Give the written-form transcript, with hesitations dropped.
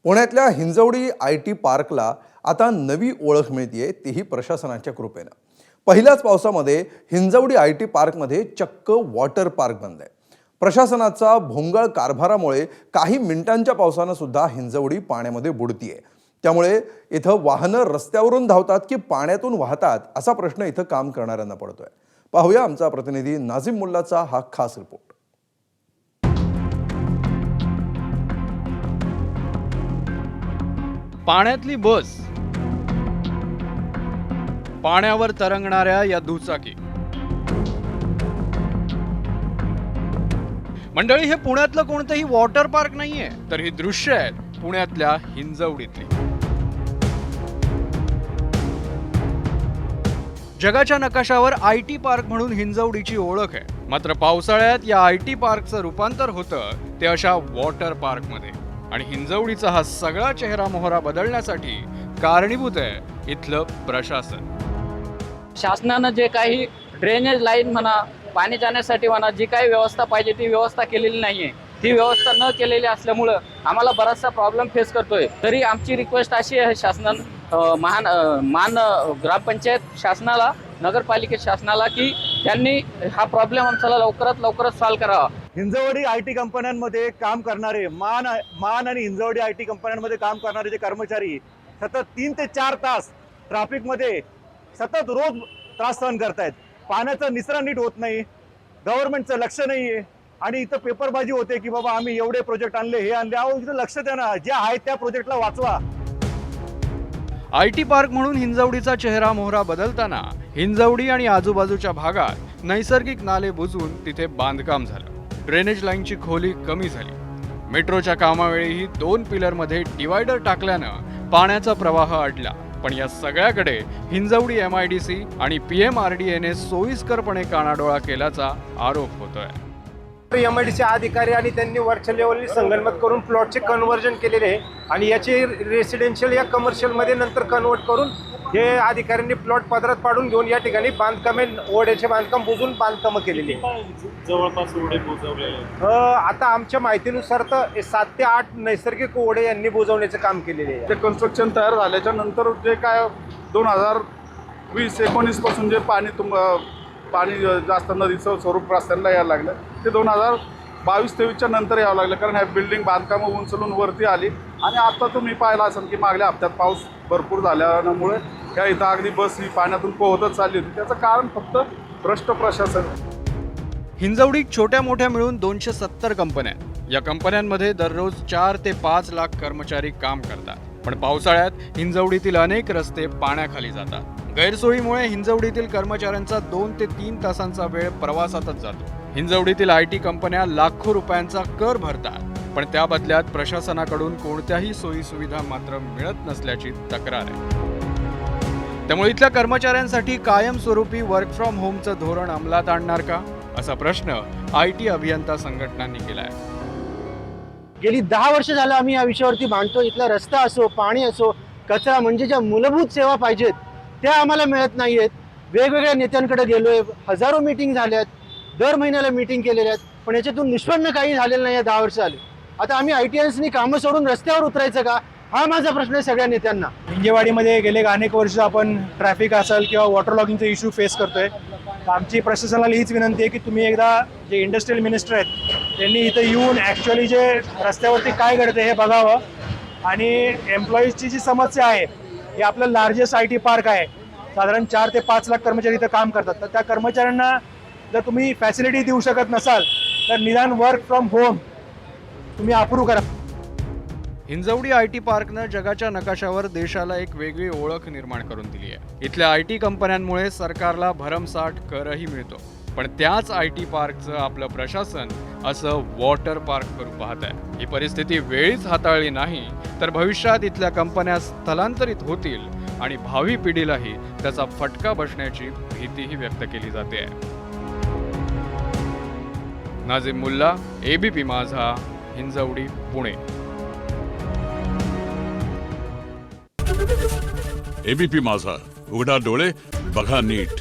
पुण्यातल्या हिंजवडी IT पार्कला आता नवी ओळख मिळतेय, तीही प्रशासनाच्या कृपेनं। पहिल्याच पावसामध्ये हिंजवडी IT पार्कमध्ये चक्क वॉटर पार्क बनलंय। प्रशासनाचा भोंगळ कारभारामुळे काही मिनिटांच्या पावसानं सुद्धा हिंजवडी पाण्यामध्ये बुडतीये। त्यामुळे इथं वाहनं रस्त्यावरून धावतात की पाण्यातून वाहतात असा प्रश्न इथं काम करणाऱ्यांना पडतोय। पाहूया आमचा प्रतिनिधी नाझिम मुल्लाचा हा खास रिपोर्ट। पाण्यातली बस, पाण्यावर तरंगणाऱ्या या दुचाकी, मंडळी हे पुण्यातलं कोणतंही वॉटर पार्क नाहीये, तर ही दृश्य आहेत पुण्यातल्या हिंजवडीतली। जगाच्या नकाशावर IT पार्क म्हणून हिंजवडीची ओळख आहे, मात्र पावसाळ्यात या IT पार्कचं रूपांतर होतं ते अशा वॉटर पार्कमध्ये। आणि हिंजवडीचा हा सगळा चेहरा मोहरा बदलण्यासाठी कारणीभूत आहे इथलं प्रशासन। शासनानं जे काही ड्रेनेज लाईन म्हणा, पाणी जाण्यासाठी म्हणा, जी काही व्यवस्था पाहिजे ती व्यवस्था केलेली नाहीये। ती व्यवस्था न केलेली असल्यामुळं आम्हाला बराचसा प्रॉब्लेम फेस करतोय। तरी आमची रिक्वेस्ट अशी आहे शासनानं, मान ग्रामपंचायत शासनाला, नगरपालिका शासनाला, की त्यांनी हा प्रॉब्लेम आमचा लवकरात सॉल्व्ह करावा। हिंजवडी IT कंपन्यांमध्ये काम करणारे मान आणि हिंजवडी IT कंपन्यांमध्ये काम करणारे जे कर्मचारी सतत 3 ते 4 तास ट्रॅफिकमध्ये सतत रोज त्रास सहन करतायत। पाण्याचा निचरा नीट होत नाही, गव्हर्नमेंटचं लक्ष नाहीये आणि इथं पेपरबाजी होते की बाबा आम्ही एवढे प्रोजेक्ट आणले, हे आणले। अहो, इथं लक्ष द्या ना, जे आहे त्या प्रोजेक्टला वाचवा। IT पार्क म्हणून हिंजवडीचा चेहरा मोहरा बदलताना हिंजवडी आणि आजूबाजूच्या भागात नैसर्गिक नाले बुजवून तिथे बांधकाम झालं। ड्रेनेज लाईनची खोली कमी झाली। मेट्रोच्या कामावेळीही 2 पिलरमध्ये डिवायडर टाकल्यानं पाण्याचा प्रवाह अडला। पण या सगळ्याकडे हिंजवडी MIDC आणि PMRDAने सोयीस्करपणे कानाडोळा केल्याचा आरोप होतोय। MIDC अधिकारी आणि त्यांनी वरच्या लेवलनी संगनमत करून प्लॉटचे कन्व्हर्जन केलेले आहे आणि याचे रेसिडेन्शियल या कमर्शियलमध्ये नंतर कन्वर्ट करून हे अधिकाऱ्यांनी प्लॉट पदरात पाडून घेऊन या ठिकाणी बांधकामे, ओढ्याचे बांधकाम बुजून बांधकामं केलेली आहे। जवळपास ओढे बुजवलेले आता आमच्या माहितीनुसार तर 7 ते 8 नैसर्गिक ओढे यांनी बुजवण्याचे काम केलेले आहे। ते कन्स्ट्रक्शन तयार झाल्याच्या नंतर जे काय 2020-19 पासून जे पाणी जास्त नदीचं स्वरूप रस्त्यांना यायला लागलं, ते 2022-23च्या नंतर यावं लागलं, कारण ह्या बिल्डिंग बांधकामं उंचलून वरती आली। आणि आता तुम्ही पाहिला असाल की मागल्या हप्त्यात पाऊस भरपूर झाल्यामुळे ह्या इथं अगदी बस ही पाण्यातून पोहतच चालली होती। त्याचं कारण फक्त भ्रष्ट प्रशासन। हिंजवडीत छोट्या मोठ्या मिळून 270 कंपन्या आहेत। या कंपन्यांमध्ये दररोज 4 ते 5 लाख कर्मचारी काम करतात। पण पावसाळ्यात हिंजवडीतील अनेक रस्ते पाण्याखाली जातात। गैरसोयीमुळे हिंजवडीतील कर्मचाऱ्यांचा 2 ते 3 तासांचा वेळ प्रवासातच जातो। हिंजवडीतील IT कंपन्या लाखो रुपयांचा कर भरतात, पण त्या बदल्यात प्रशासनाकडून कोणत्याही सोयी सुविधा मात्र मिळत नसल्याची तक्रार आहे। त्यामुळे इथल्या कर्मचाऱ्यांसाठी कायमस्वरूपी वर्क फ्रॉम होमचं धोरण अंमलात आणणार का, असा प्रश्न IT अभियंता संघटनांनी केलाय। गेली 10 वर्ष झालं आम्ही या विषयावरती भांडतो। इथला रस्ता असो, पाणी असो, कचरा, म्हणजे ज्या मूलभूत सेवा पाहिजेत त्या आम्हाला मिळत नाहीयेत। वेगवेगळ्या नेत्यांकडे गेलोय, हजारो मीटिंग झाल्यात, दर महिन्याला मीटिंग केलेल्या आहेत, पण याच्यातून निष्पन्न काही झालेलं नाही। 10 वर्ष झाले। आता आम्ही ITNनी कामं सोडून रस्त्यावर उतरायचं का, हा माझा प्रश्न आहे सगळ्या नेत्यांना। हिंजेवाडीमध्ये गेले अनेक वर्ष आपण ट्रॅफिक असेल किंवा वॉटर लॉगिंगचा इश्यू फेस करतोय। आमची प्रशासनाला हीच विनंती आहे की तुम्ही एकदा जे इंडस्ट्रियल मिनिस्टर आहेत त्यांनी इथं येऊन ॲक्च्युअली जे रस्त्यावरती काय घडतं हे बघावं। आणि एम्प्लॉईजची जी समस्या आहे, हे आपलं लार्जेस्ट IT पार्क आहे, साधारण 4 ते 5 लाख कर्मचारी इथं काम करतात। तर त्या कर्मचाऱ्यांना जर तुम्ही फॅसिलिटी देऊ शकत नसाल तर निदान वर्क फ्रॉम होम तुम्ही अप्रूव्ह करा। हिंजवडी IT पार्कनं जगाच्या नकाशावर देशाला एक वेगळी ओळख निर्माण करून दिली आहे। इथल्या IT कंपन्यांमुळे सरकारला भरमसाठ करही मिळतो, पण त्याच IT पार्कचं आपलं प्रशासन असं वॉटर पार्क करून पाहत आहे। ही परिस्थिती वेळीच हाताळली नाही तर भविष्यात इथल्या कंपन्या स्थलांतरित होतील आणि भावी पिढीलाही त्याचा फटका बसण्याची भीतीही व्यक्त केली जाते। नाझिम मुल्ला, ABP माझा, हिंजवडी, पुणे। ABP माझा, उघडा डोळे बघा नीट।